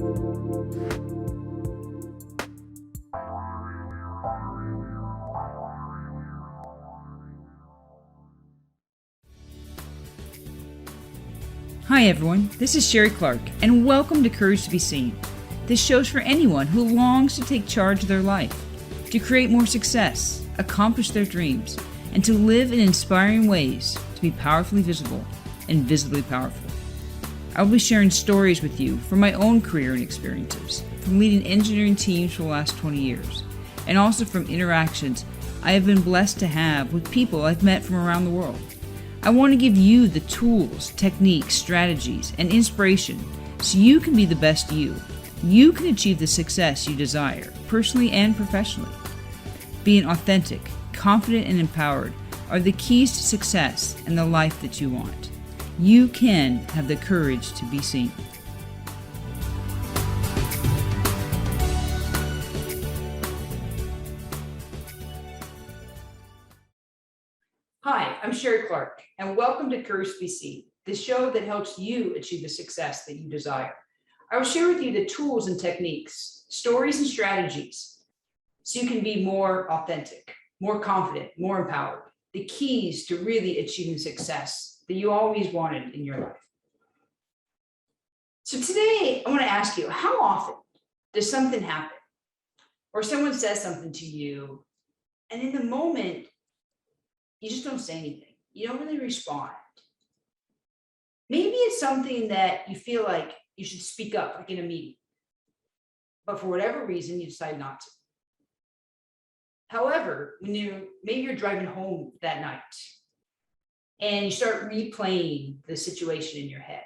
Hi everyone, this is Sherrie Clark, and welcome to Courage to be Seen. This show's for anyone who longs to take charge of their life, to create more success, accomplish their dreams, and to live in inspiring ways to be powerfully visible and visibly powerful. I will be sharing stories with you from my own career and experiences, from leading engineering teams for the last 20 years, and also from interactions I have been blessed to have with people I've met from around the world. I want to give you the tools, techniques, strategies, and inspiration so you can be the best you. You can achieve the success you desire, personally and professionally. Being authentic, confident, and empowered are the keys to success and the life that you want. You can have the courage to be seen. Hi, I'm Sherrie Clark, and welcome to Courage to be Seen, the show that helps you achieve the success that you desire. I will share with you the tools and techniques, stories and strategies, so you can be more authentic, more confident, more empowered, the keys to really achieving success that you always wanted in your life. So today, I want to ask you, how often does something happen, or someone says something to you, and in the moment, you just don't say anything. You don't really respond. Maybe it's something that you feel like you should speak up, like in a meeting, but for whatever reason, you decide not to. However, when maybe you're driving home that night and you start replaying the situation in your head,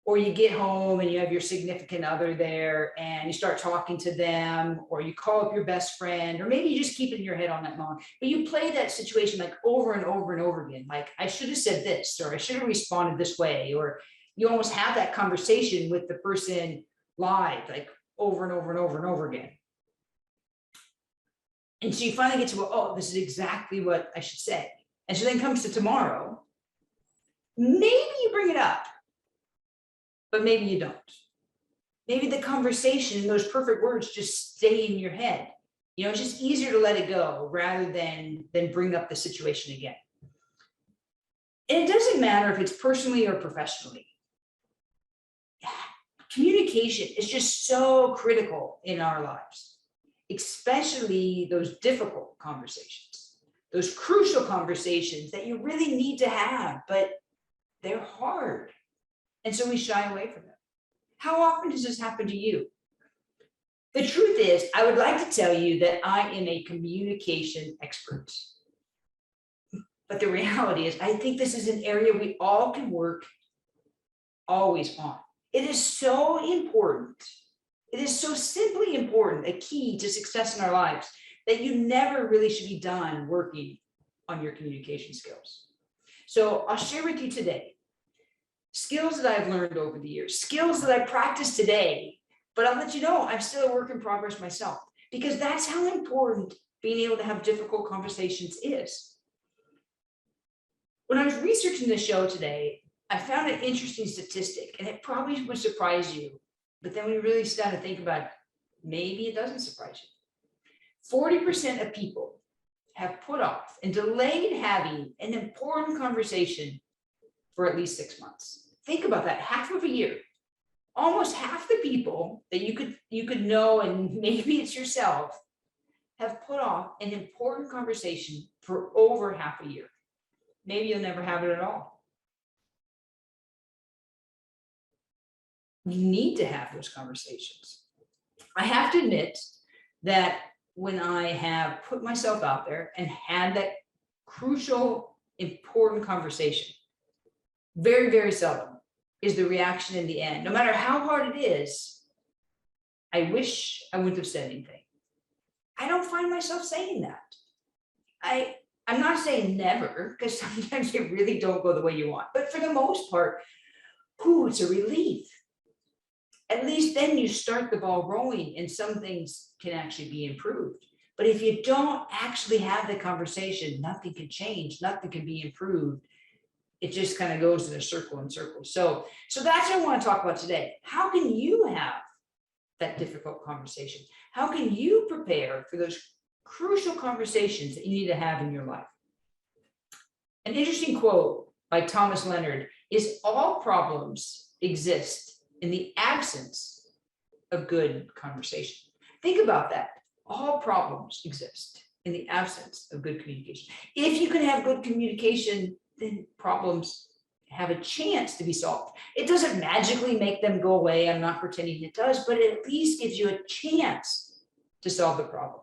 or you get home and you have your significant other there and you start talking to them, or you call up your best friend, or maybe you just keep it in your head all night long, but you play that situation like over and over and over again. Like, I should have said this, or I should have responded this way, or you almost have that conversation with the person live, like over and over and over and over again. And so you finally get to, oh, this is exactly what I should say. And so then comes to tomorrow, maybe you bring it up, but maybe you don't. Maybe the conversation, those perfect words just stay in your head. You know, it's just easier to let it go rather than bring up the situation again. And it doesn't matter if it's personally or professionally. Communication is just so critical in our lives, especially those difficult conversations, those crucial conversations that you really need to have, but they're hard. And so we shy away from them. How often does this happen to you? The truth is, I would like to tell you that I am a communication expert. But the reality is, I think this is an area we all can work always on. It is so important. It is so simply important, a key to success in our lives, that you never really should be done working on your communication skills. So I'll share with you today skills that I've learned over the years, skills that I practice today, but I'll let you know I'm still a work in progress myself, because that's how important being able to have difficult conversations is. When I was researching this show today, I found an interesting statistic, and it probably would surprise you, but then when you really start to think about it, maybe it doesn't surprise you. 40% of people have put off and delayed having an important conversation for at least 6 months. Think about that, half of a year. Almost half the people that you could know, and maybe it's yourself, have put off an important conversation for over half a year. Maybe you'll never have it at all. We need to have those conversations. I have to admit that when I have put myself out there and had that crucial, important conversation, very, very seldom is the reaction in the end. No matter how hard it is, I wish I wouldn't have said anything. I don't find myself saying that. I'm not saying never, because sometimes they really don't go the way you want. But for the most part, it's a relief. At least then you start the ball rolling and some things can actually be improved. But if you don't actually have the conversation, nothing can change, nothing can be improved. it just kind of goes in a circle and circle. So that's what I want to talk about today. How can you have that difficult conversation? How can you prepare for those crucial conversations that you need to have in your life? An interesting quote by Thomas Leonard is, all problems exist in the absence of good conversation. Think about that. All problems exist in the absence of good communication. If you can have good communication, then problems have a chance to be solved. It doesn't magically make them go away. I'm not pretending it does, but it at least gives you a chance to solve the problem.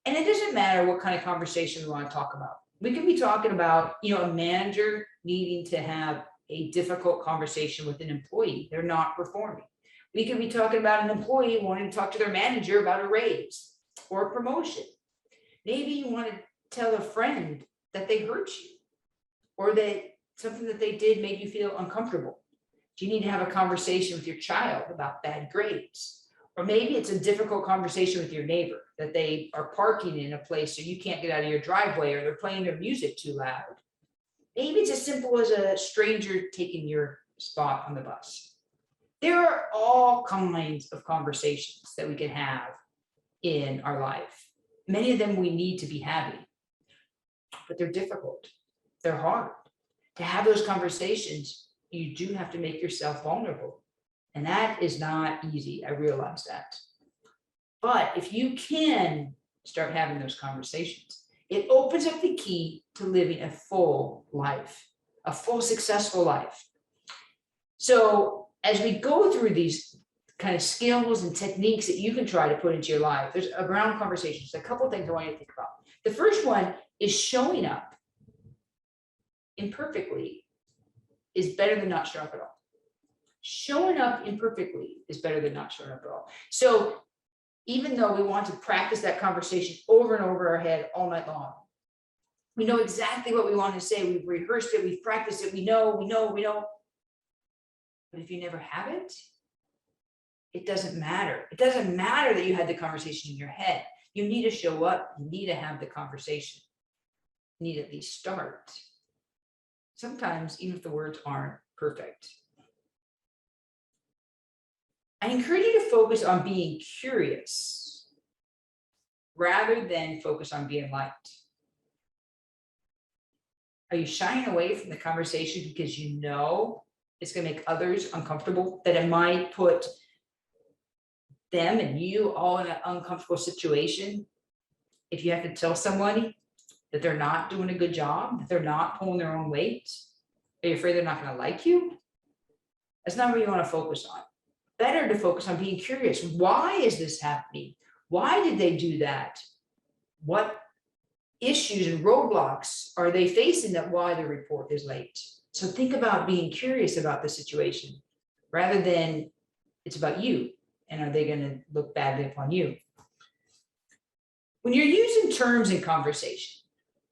And it doesn't matter what kind of conversation we want to talk about. We could be talking about, a manager needing to have a difficult conversation with an employee. They're not performing. We could be talking about an employee wanting to talk to their manager about a raise or a promotion. Maybe you want to tell a friend that they hurt you, or that something that they did made you feel uncomfortable. Do you need to have a conversation with your child about bad grades? Or maybe it's a difficult conversation with your neighbor, that they are parking in a place so you can't get out of your driveway, or they're playing their music too loud. Maybe it's as simple as a stranger taking your spot on the bus. There are all kinds of conversations that we can have in our life. Many of them we need to be having, but they're difficult. They're hard. To have those conversations, you do have to make yourself vulnerable. And that is not easy. I realize that. But if you can start having those conversations, it opens up the key to living a full life, a full, successful life. So as we go through these kind of skills and techniques that you can try to put into your life, there's around conversations, a couple of things I want you to think about. The first one is showing up imperfectly is better than not showing up at all. Showing up imperfectly is better than not showing up at all. So even though we want to practice that conversation over and over our head all night long, we know exactly what we want to say. We've rehearsed it. We've practiced it. We know. But if you never have it, it doesn't matter. It doesn't matter that you had the conversation in your head. You need to show up. You need to have the conversation. You need to at least start. Sometimes, even if the words aren't perfect. I encourage you to focus on being curious rather than focus on being liked. Are you shying away from the conversation because you know it's going to make others uncomfortable, that it might put them and you all in an uncomfortable situation? If you have to tell somebody that they're not doing a good job, that they're not pulling their own weight, are you afraid they're not going to like you? That's not what you want to focus on. Better to focus on being curious. Why is this happening? Why did they do that? What issues and roadblocks are they facing that why the report is late? So think about being curious about the situation rather than it's about you and are they going to look badly upon you? When you're using terms in conversation,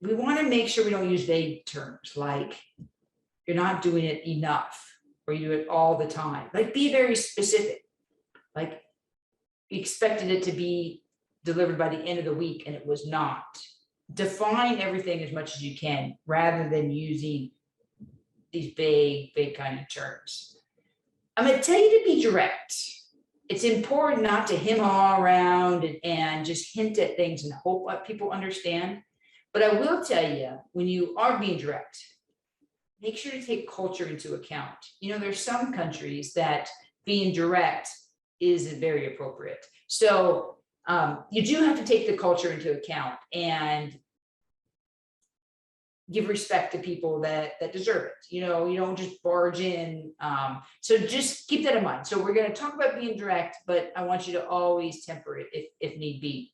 we want to make sure we don't use vague terms like you're not doing it enough, or you do it all the time. Like, be very specific. Like, you expected it to be delivered by the end of the week and it was not. Define everything as much as you can rather than using these vague kind of terms. I'm going to tell you to be direct. It's important not to hem-haw around and just hint at things and hope that people understand. But I will tell you, when you are being direct, make sure to take culture into account. There's some countries that being direct isn't very appropriate. So you do have to take the culture into account and give respect to people that deserve it. You don't just barge in. So just keep that in mind. So we're going to talk about being direct, but I want you to always temper it if need be.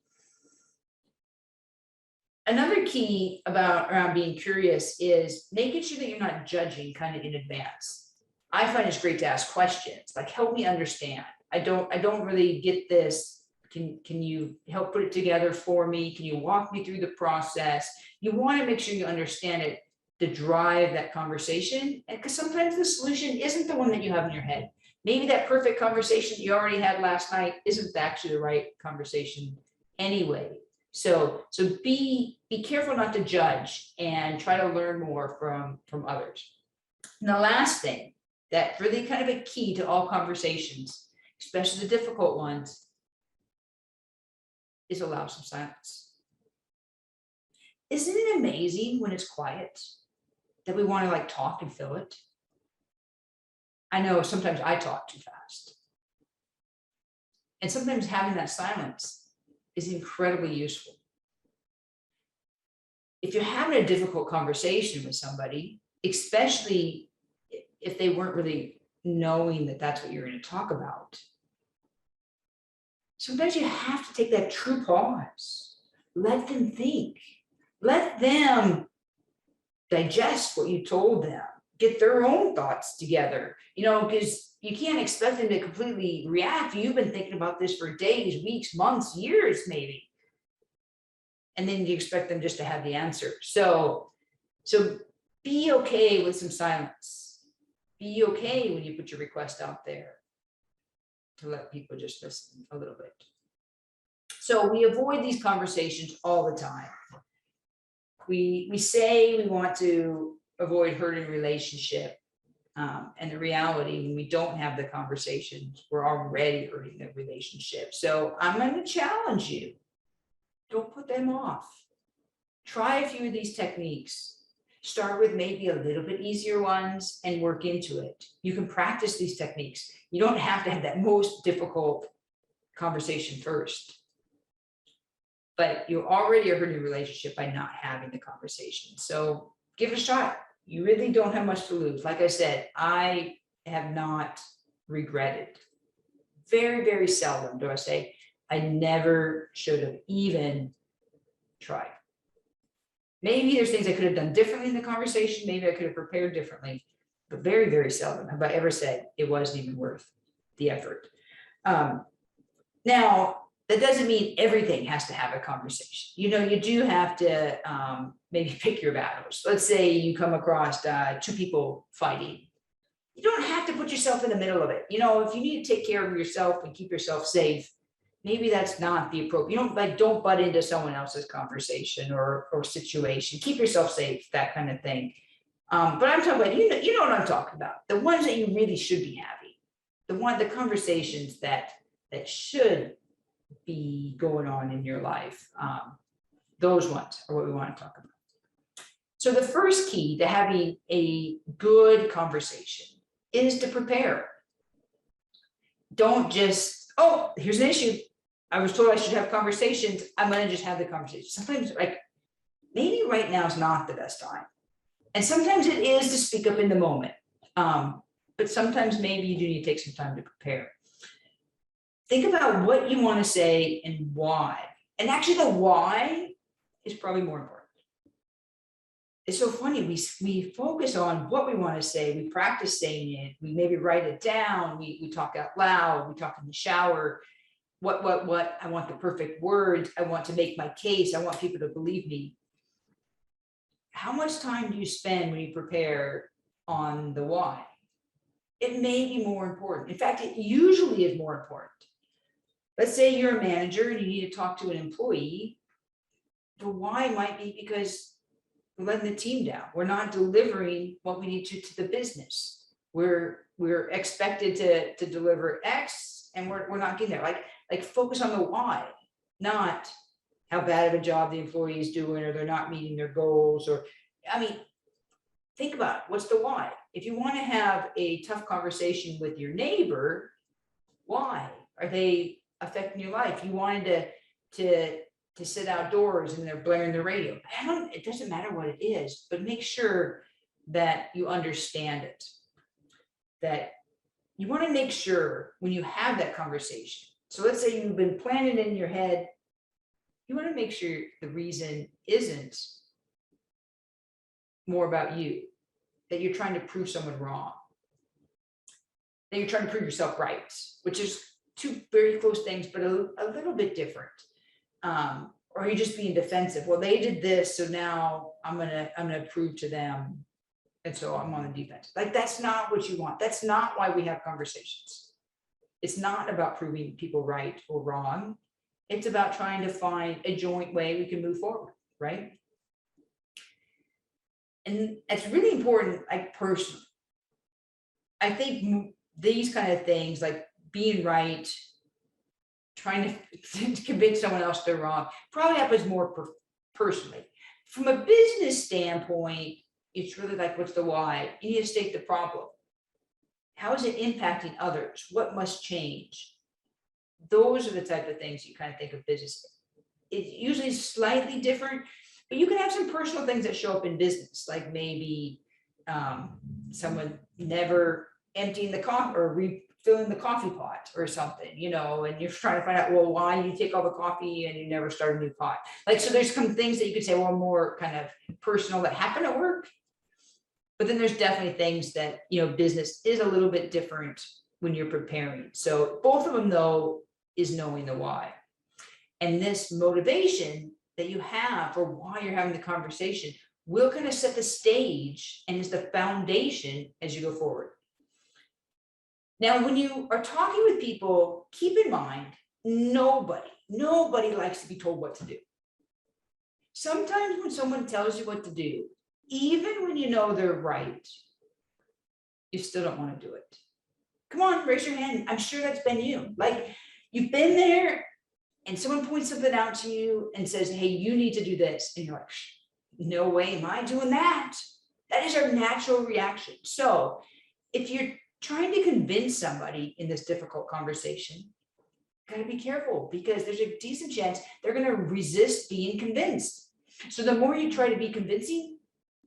Another key around being curious is making sure that you're not judging kind of in advance. I find it's great to ask questions like, help me understand. I don't really get this. Can you help put it together for me? Can you walk me through the process? You want to make sure you understand it to drive that conversation. And because sometimes the solution isn't the one that you have in your head. Maybe that perfect conversation you already had last night isn't actually the right conversation anyway. So be careful not to judge and try to learn more from others. And the last thing that really kind of a key to all conversations, especially the difficult ones, is allow some silence. Isn't it amazing when it's quiet that we want to like talk and fill it? I know sometimes I talk too fast. And sometimes having that silence is incredibly useful. If you're having a difficult conversation with somebody, especially if they weren't really knowing that that's what you're going to talk about, sometimes you have to take that true pause. Let them think. Let them digest what you told them, get their own thoughts together, because you can't expect them to completely react. You've been thinking about this for days, weeks, months, years, maybe. And then you expect them just to have the answer. So be okay with some silence. Be okay when you put your request out there to let people just listen a little bit. So we avoid these conversations all the time. We say we want to avoid hurting relationship. And the reality, when we don't have the conversations, we're already hurting the relationship. So I'm going to challenge you. Don't put them off. Try a few of these techniques. Start with maybe a little bit easier ones and work into it. You can practice these techniques. You don't have to have that most difficult conversation first. But you already are hurting your relationship by not having the conversation. So give it a shot. You really don't have much to lose. Like I said, I have not regretted. Very, very seldom do I say, I never should have even tried. Maybe there's things I could have done differently in the conversation. Maybe I could have prepared differently, but very, very seldom have I ever said it wasn't even worth the effort. Now, that doesn't mean everything has to have a conversation. You do have to maybe pick your battles. Let's say you come across two people fighting. You don't have to put yourself in the middle of it. If you need to take care of yourself and keep yourself safe, maybe that's not the appropriate. Don't butt into someone else's conversation or situation. Keep yourself safe, that kind of thing. But I'm talking about, you know what I'm talking about. The ones that you really should be having. The conversations that should be going on in your life. Those ones are what we want to talk about. So the first key to having a good conversation is to prepare. Don't just, oh, here's an issue. I was told I should have conversations. I'm going to just have the conversation. Sometimes, maybe right now is not the best time. And sometimes it is to speak up in the moment. But sometimes maybe you do need to take some time to prepare. Think about what you want to say and why. And actually the why is probably more important. It's so funny, we focus on what we want to say, we practice saying it, we maybe write it down, we talk out loud, we talk in the shower, what, I want the perfect words, I want to make my case, I want people to believe me. How much time do you spend when you prepare on the why? It may be more important. In fact, it usually is more important. Let's say you're a manager and you need to talk to an employee. The why might be because we're letting the team down. We're not delivering what we need to the business. We're expected to deliver X and we're not getting there. Like focus on the why, not how bad of a job the employee is doing or they're not meeting their goals. Think about it. What's the why? If you want to have a tough conversation with your neighbor, why? Are they affecting your life? You wanted to sit outdoors and they're blaring the radio. It doesn't matter what it is, but make sure that you understand it. That you want to make sure when you have that conversation. So let's say you've been planning in your head, you want to make sure the reason isn't more about you, that you're trying to prove someone wrong, that you're trying to prove yourself right, which is two very close things, but a little bit different. Or are you just being defensive? Well, they did this, so now I'm gonna prove to them, and so I'm on the defense. That's not what you want. That's not why we have conversations. It's not about proving people right or wrong. It's about trying to find a joint way we can move forward, right? And it's really important, personally, I think these kind of things, like being right, trying to convince someone else they're wrong, probably happens more personally. From a business standpoint, it's really like, what's the why? You need to state the problem. How is it impacting others? What must change? Those are the type of things you kind of think of business. It's usually slightly different, but you can have some personal things that show up in business, like maybe someone never emptying the coffee or refilling the coffee pot or something, and you're trying to find out, well, why you take all the coffee and you never start a new pot. Like, so there's some things that you could say, well, more kind of personal that happen at work. But then there's definitely things that, business is a little bit different when you're preparing. So both of them, though, is knowing the why. And this motivation that you have for why you're having the conversation will kind of set the stage and is the foundation as you go forward. Now, when you are talking with people, keep in mind, nobody likes to be told what to do. Sometimes when someone tells you what to do, even when you know they're right, you still don't want to do it. Come on, raise your hand. I'm sure that's been you. Like, you've been there and someone points something out to you and says, hey, you need to do this. And you're like, no way am I doing that. That is our natural reaction. So if you're trying to convince somebody in this difficult conversation, you gotta be careful, because there's a decent chance they're gonna resist being convinced. So the more you try to be convincing,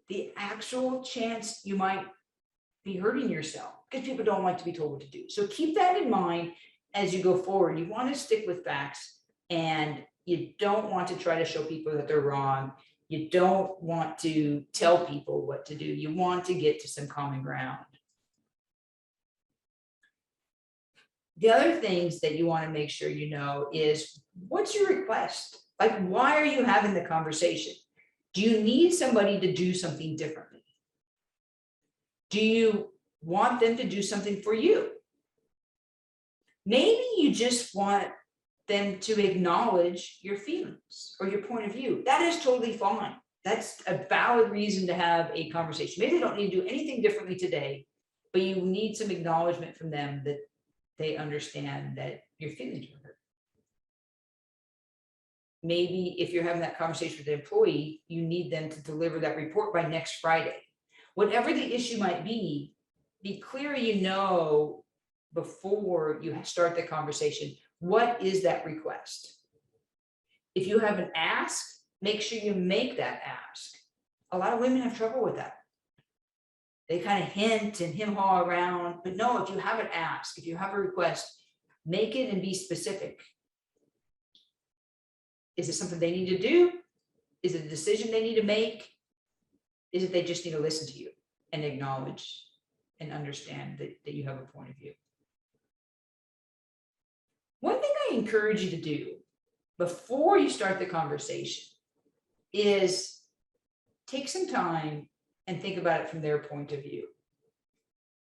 the actual chance you might be hurting yourself, because people don't like to be told what to do. So keep that in mind as you go forward. You want to stick with facts, and you don't want to try to show people that they're wrong. You don't want to tell people what to do. You want to get to some common ground. The other things that you want to make sure you know is, what's your request? Like, why are you having the conversation? Do you need somebody to do something differently? Do you want them to do something for you? Maybe you just want them to acknowledge your feelings or your point of view. That is totally fine. That's a valid reason to have a conversation. Maybe they don't need to do anything differently today, but you need some acknowledgement from them that they understand that your feelings are hurt. Maybe if you're having that conversation with the employee, you need them to deliver that report by next Friday. Whatever the issue might be clear, before you start the conversation, what is that request? If you have an ask, make sure you make that ask. A lot of women have trouble with that. They kind of hint and hem-haw around, but no, if you have an ask, if you have a request, make it and be specific. Is it something they need to do? Is it a decision they need to make? Is it they just need to listen to you and acknowledge and understand that you have a point of view? One thing I encourage you to do before you start the conversation is take some time and think about it from their point of view.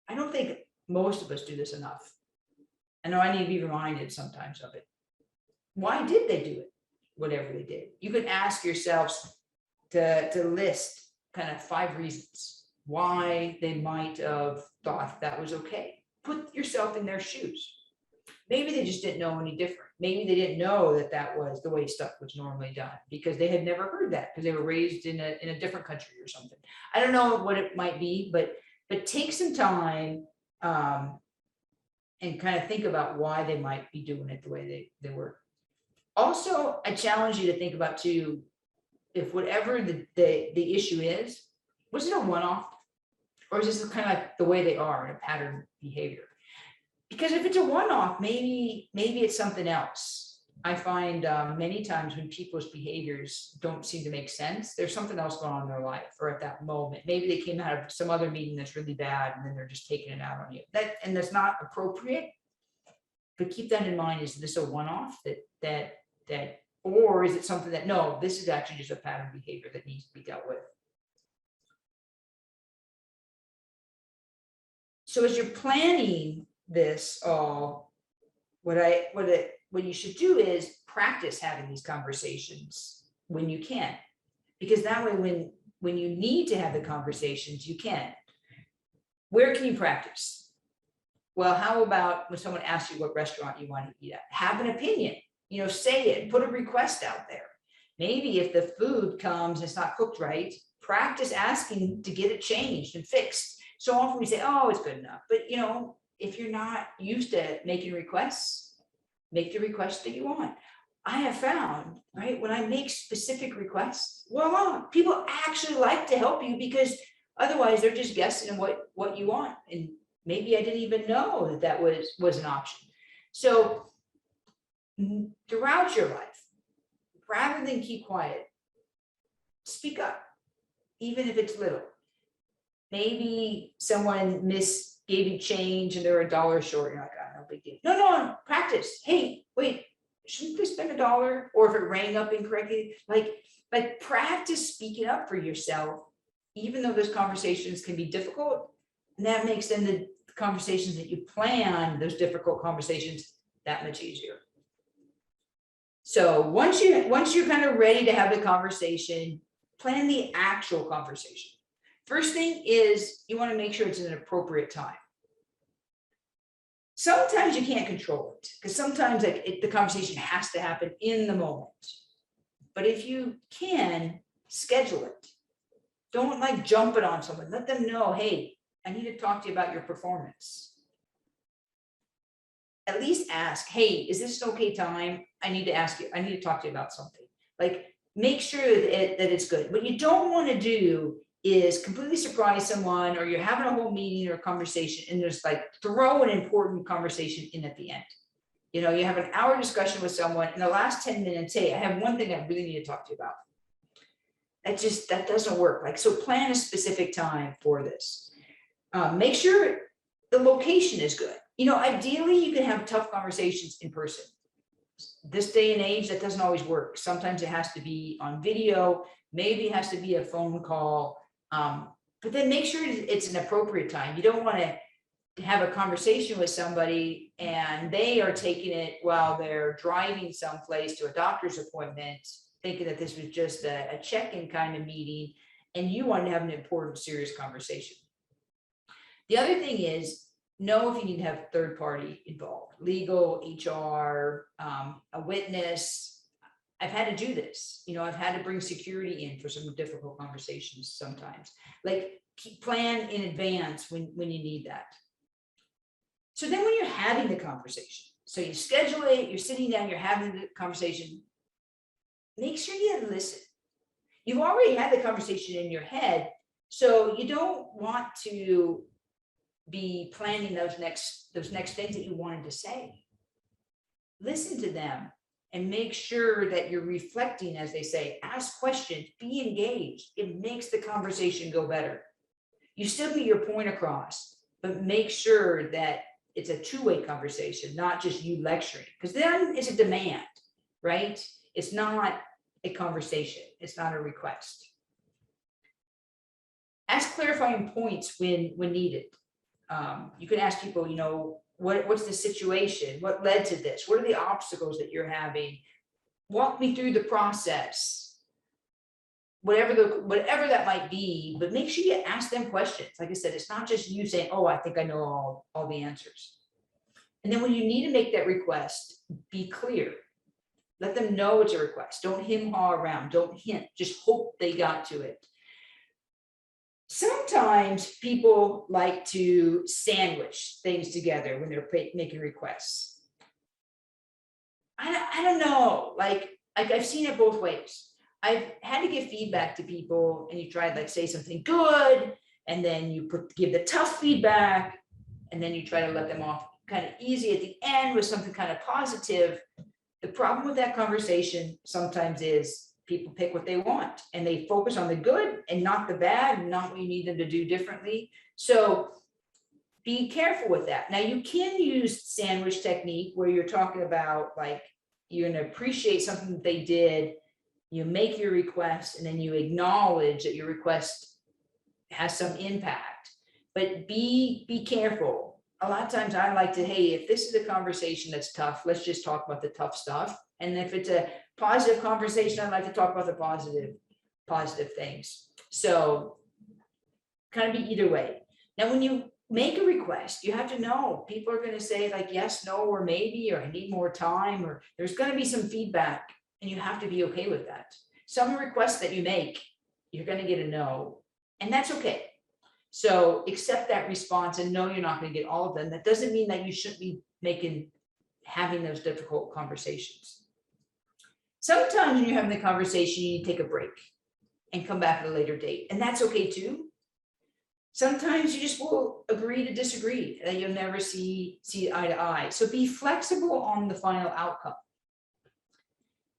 I don't think most of us do this enough. I know I need to be reminded sometimes of it. Why did they do it? Whatever they did. You could ask yourselves to list kind of 5 reasons why they might have thought that was okay. Put yourself in their shoes. Maybe they just didn't know any different. Maybe they didn't know that was the way stuff was normally done, because they had never heard that, because they were raised in a different country or something. I don't know what it might be, but take some time and kind of think about why they might be doing it the way they were. Also, I challenge you to think about too, if whatever the issue is, was it a one-off, or is this kind of like the way they are in a pattern behavior? Because if it's a one-off, maybe it's something else. I find many times when people's behaviors don't seem to make sense, there's something else going on in their life, or at that moment, maybe they came out of some other meeting that's really bad, and then they're just taking it out on you. And that's not appropriate. But keep that in mind. Is this a one-off that, or is it something that, no, this is actually just a pattern behavior that needs to be dealt with? So as you're planning this all, what you should do is practice having these conversations when you can, because that way when you need to have the conversations, you can. Where can you practice? Well, how about when someone asks you what restaurant you want to eat at? Have an opinion, say it, put a request out there. Maybe if the food comes, it's not cooked right, practice asking to get it changed and fixed. So often we say, oh, it's good enough. But if you're not used to making requests, make the request that you want. I have found, right, when I make specific requests, voila, people actually like to help you, because otherwise they're just guessing what you want. And maybe I didn't even know that was an option. So throughout your life, rather than keep quiet, speak up, even if it's little. Maybe someone gave you change and they're $1 short. You're like, oh, no big deal. No, practice. Hey, wait, shouldn't they spend $1? Or if it rang up incorrectly, like practice speaking up for yourself, even though those conversations can be difficult. And that makes then the conversations that you plan, those difficult conversations, that much easier. So once you're kind of ready to have the conversation, plan the actual conversation. First thing is you want to make sure it's an appropriate time. Sometimes you can't control it, because sometimes the conversation has to happen in the moment. But if you can, schedule it. Don't jump it on someone. Let them know, hey, I need to talk to you about your performance. At least ask, hey, is this an okay time? I need to talk to you about something. Make sure that it's good. What you don't want to do is completely surprise someone, or you're having a whole meeting or a conversation and there's throw an important conversation in at the end. You have an hour discussion with someone, in the last 10 minutes, hey, I have one thing I really need to talk to you about. That doesn't work. So plan a specific time for this. Make sure the location is good. Ideally, you can have tough conversations in person. This day and age, that doesn't always work. Sometimes it has to be on video. Maybe it has to be a phone call. But then make sure it's an appropriate time. You don't want to have a conversation with somebody and they are taking it while they're driving someplace to a doctor's appointment, thinking that this was just a check-in kind of meeting, and you want to have an important, serious conversation. The other thing is, know if you need to have third party involved, legal, HR, a witness. I've had to do this. I've had to bring security in for some difficult conversations sometimes. Plan in advance when you need that. So then when you're having the conversation, so you schedule it, you're sitting down, you're having the conversation, make sure you listen. You've already had the conversation in your head, so you don't want to be planning those next things that you wanted to say. Listen to them and make sure that you're reflecting, as they say. Ask questions, be engaged. It makes the conversation go better. You still get your point across, but make sure that it's a two-way conversation, not just you lecturing, because then it's a demand, right? It's not a conversation. It's not a request. Ask clarifying points when needed. You can ask people, what's the situation? What led to this? What are the obstacles that you're having? Walk me through the process. Whatever that might be, but make sure you ask them questions. Like I said, it's not just you saying, oh, I think I know all the answers. And then when you need to make that request, be clear. Let them know it's a request. Don't hem-haw around. Don't hint. Just hope they got to it. Sometimes people like to sandwich things together when they're making requests. I don't know. I've seen it both ways. I've had to give feedback to people, and you try to say something good, and then you give the tough feedback, and then you try to let them off kind of easy at the end with something kind of positive. The problem with that conversation sometimes is people pick what they want, and they focus on the good and not the bad, and not what you need them to do differently. So be careful with that. Now, you can use sandwich technique where you're talking about you're going to appreciate something that they did. You make your request, and then you acknowledge that your request has some impact. But be careful. A lot of times I like to, hey, if this is a conversation that's tough, let's just talk about the tough stuff. And if it's a positive conversation, I'd like to talk about the positive things. So kind of be either way. Now, when you make a request. You have to know people are going to say like yes, no, or maybe, or I need more time, or there's going to be some feedback, and you have to be okay with that. Some requests that you make, you're going to get a no, and that's okay. So accept that response and know you're not going to get all of them. That doesn't mean that you shouldn't be having those difficult conversations. Sometimes when you're having the conversation, you take a break and come back at a later date, and that's okay too. Sometimes you just will agree to disagree, that you'll never see eye to eye. So be flexible on the final outcome.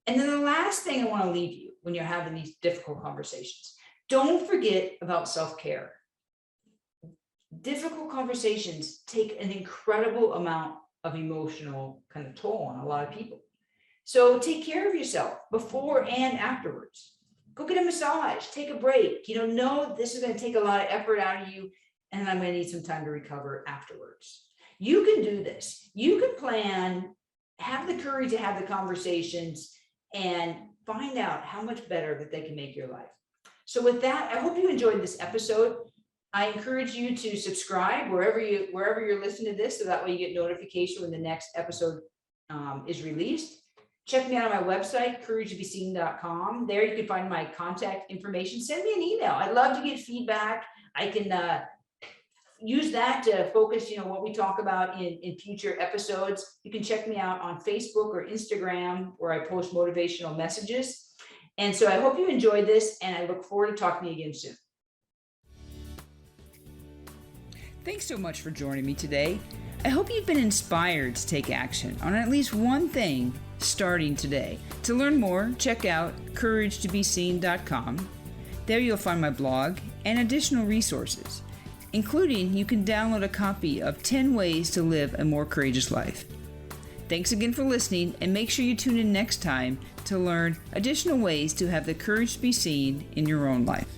And then the last thing I want to leave you when you're having these difficult conversations, don't forget about self-care. Difficult conversations take an incredible amount of emotional kind of toll on a lot of people. So take care of yourself before and afterwards. Go get a massage, take a break. Know this is going to take a lot of effort out of you, and I'm going to need some time to recover afterwards. You can do this. You can plan, have the courage to have the conversations, and find out how much better that they can make your life. So with that, I hope you enjoyed this episode. I encourage you to subscribe wherever you're listening to this, so that way you get notification when the next episode is released. Check me out on my website, couragetobeseen.com. There you can find my contact information. Send me an email. I'd love to get feedback. I can use that to focus, what we talk about in future episodes. You can check me out on Facebook or Instagram, where I post motivational messages. And so I hope you enjoyed this, and I look forward to talking to you again soon. Thanks so much for joining me today. I hope you've been inspired to take action on at least one thing starting today. To learn more, check out couragetobeseen.com. There you'll find my blog and additional resources, including you can download a copy of 10 Ways to Live a More Courageous Life. Thanks again for listening, and make sure you tune in next time to learn additional ways to have the courage to be seen in your own life.